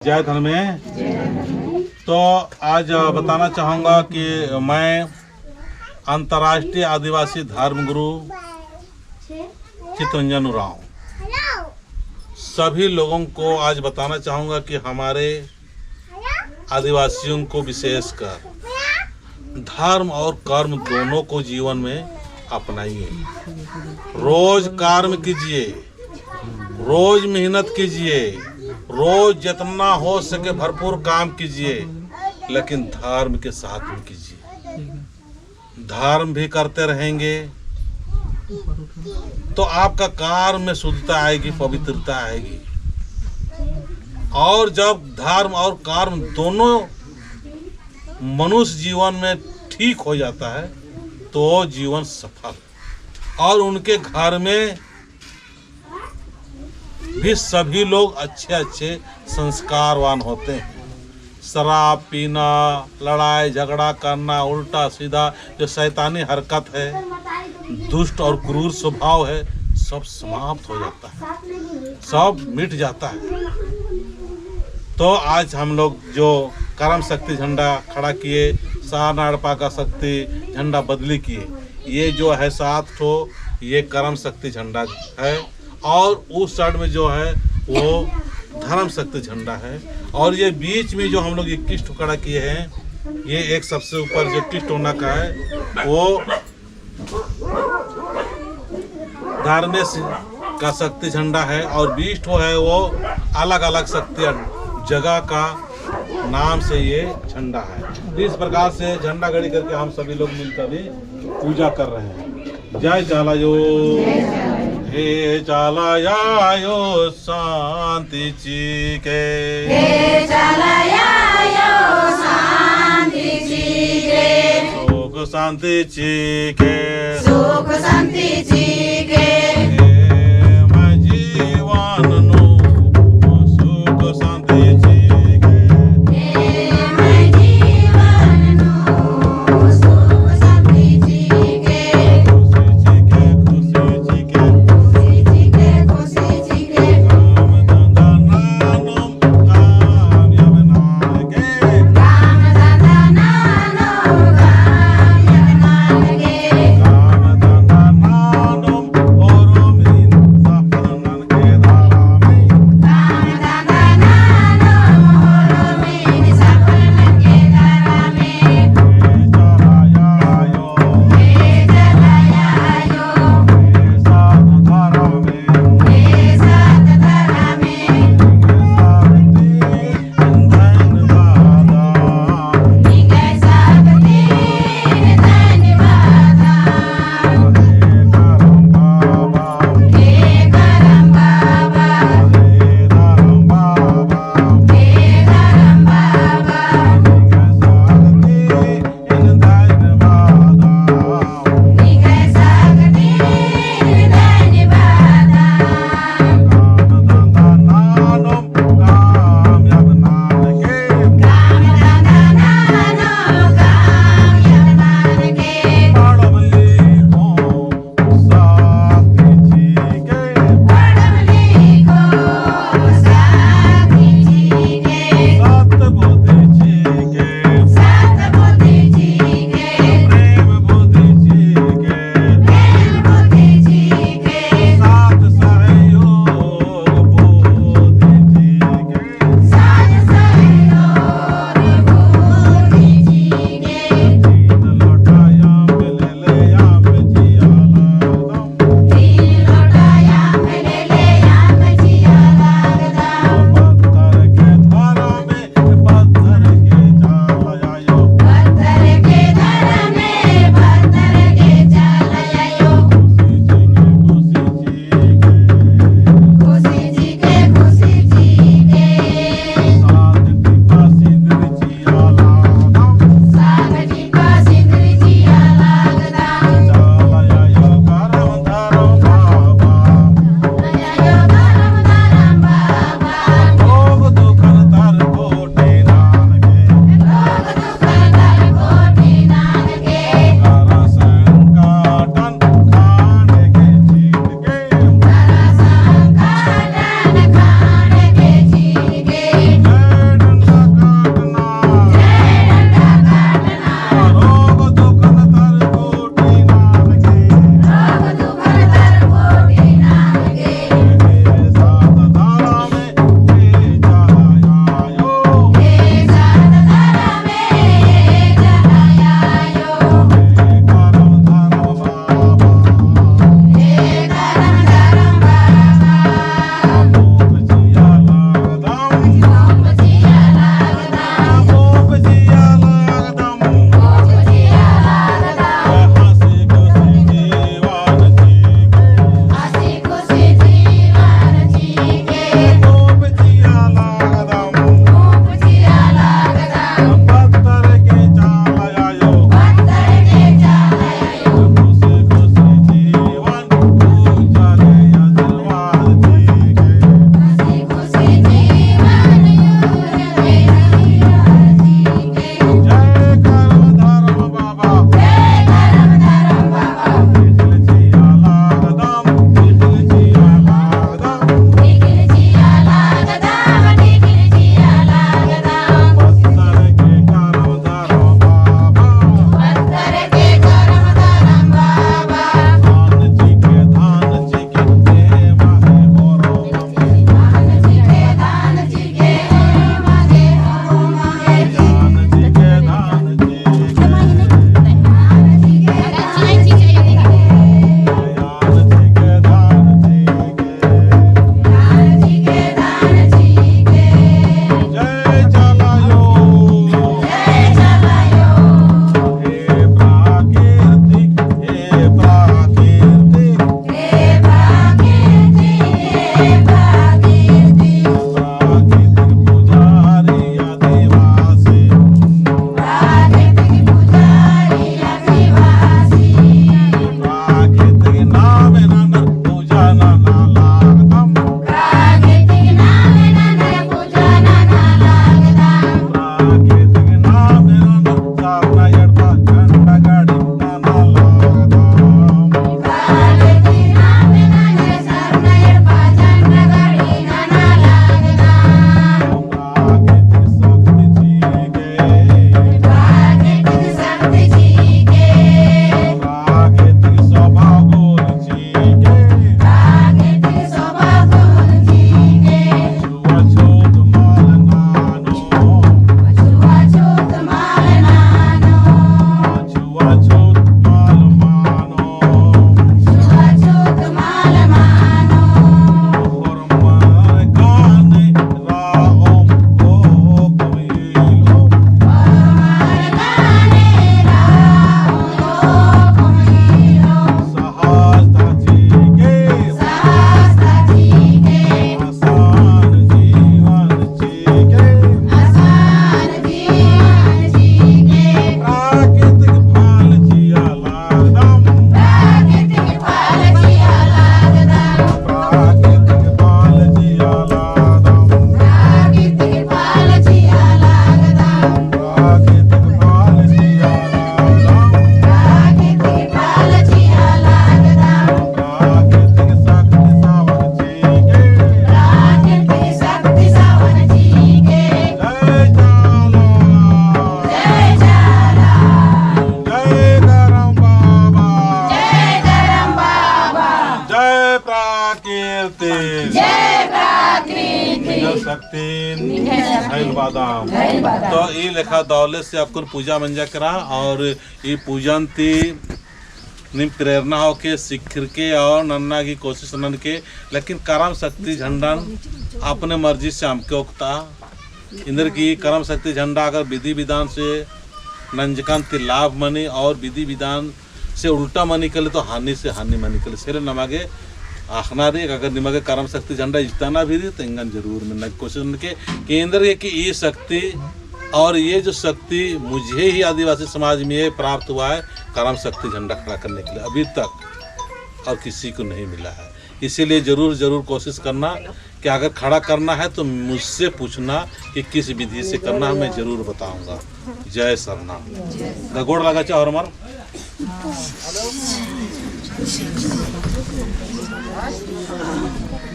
जय धर्म में। तो आज बताना चाहूँगा कि मैं अंतर्राष्ट्रीय आदिवासी धर्म गुरु चितरंजन उरांव सभी लोगों को आज बताना चाहूँगा कि हमारे आदिवासियों को विशेषकर धर्म और कर्म दोनों को जीवन में अपनाइए। रोज कर्म कीजिए, रोज मेहनत कीजिए, रोज जितना हो सके भरपूर काम कीजिए, लेकिन धर्म के साथ में कीजिए। धर्म भी करते रहेंगे तो आपका कार्य में शुद्धता आएगी, पवित्रता आएगी। और जब धर्म और कर्म दोनों मनुष्य जीवन में ठीक हो जाता है तो जीवन सफल, और उनके घर में भी सभी लोग अच्छे अच्छे संस्कारवान होते हैं। शराब पीना, लड़ाई झगड़ा करना, उल्टा सीधा जो शैतानी हरकत है, दुष्ट और क्रूर स्वभाव है, सब समाप्त हो जाता है, सब मिट जाता है। तो आज हम लोग जो कर्म शक्ति झंडा खड़ा किए, सारनाडपा का शक्ति झंडा बदली किए, ये जो है 7 ठो ये कर्म शक्ति झंडा है, और उस साइड में जो है वो धर्म शक्ति झंडा है, और ये बीच में जो हम लोग 21 ठो खड़ा किए हैं, ये एक सबसे ऊपर जो 21 टोना का है वो धार्मिक का शक्ति झंडा है, और 20 ठो है वो अलग अलग शक्ति जगह का नाम से ये झंडा है। इस प्रकार से झंडा गड़ी करके हम सभी लोग मिलकर भी पूजा कर रहे हैं। जय चालायो, हे चालायो शांति चीके, हे चालायो शांति चीके, सुख शांति चीके, सुख शांति चीके, मैं जीवन नु सुख शांति चीके, मैं जीवन नु सुख शांति चीके, खुशी चीके, खुशी चीके, काम धंधा नानम कामयाब नालगे, काम धंधा नानो कामयाब नालगे, काम धंधा नानम भैल बादाम तो ये लेखा दौलत से आपको पूजा मंजा करा और ये पूजन थी निम प्रेरणा हो के सीख के और नन्ना की कोशिश नन के लेकिन कर्म शक्ति झंडा अपने मर्जी से हमके उगता इंद्र की कर्म शक्ति झंडा अगर विधि विधान से नंजकांति लाभ मनी और विधि विधान से उल्टा मनी करे तो हानि से हानि मनी करे सिरे नमागे आखना रे अगर निमगे कर्म शक्ति झंडा जिताना भी रही तो इंगन जरूर मिलना कोशिश के केंद्र है कि ये शक्ति और ये जो शक्ति मुझे ही आदिवासी समाज में ये प्राप्त हुआ है कर्म शक्ति झंडा खड़ा करने के लिए अभी तक और किसी को नहीं मिला है। इसीलिए जरूर कोशिश करना कि अगर खड़ा करना है तो मुझसे पूछना कि किस विधि से करना है, मैं जरूर बताऊंगा। जय सरनाम गगोड़ लगा चाहे और हमारा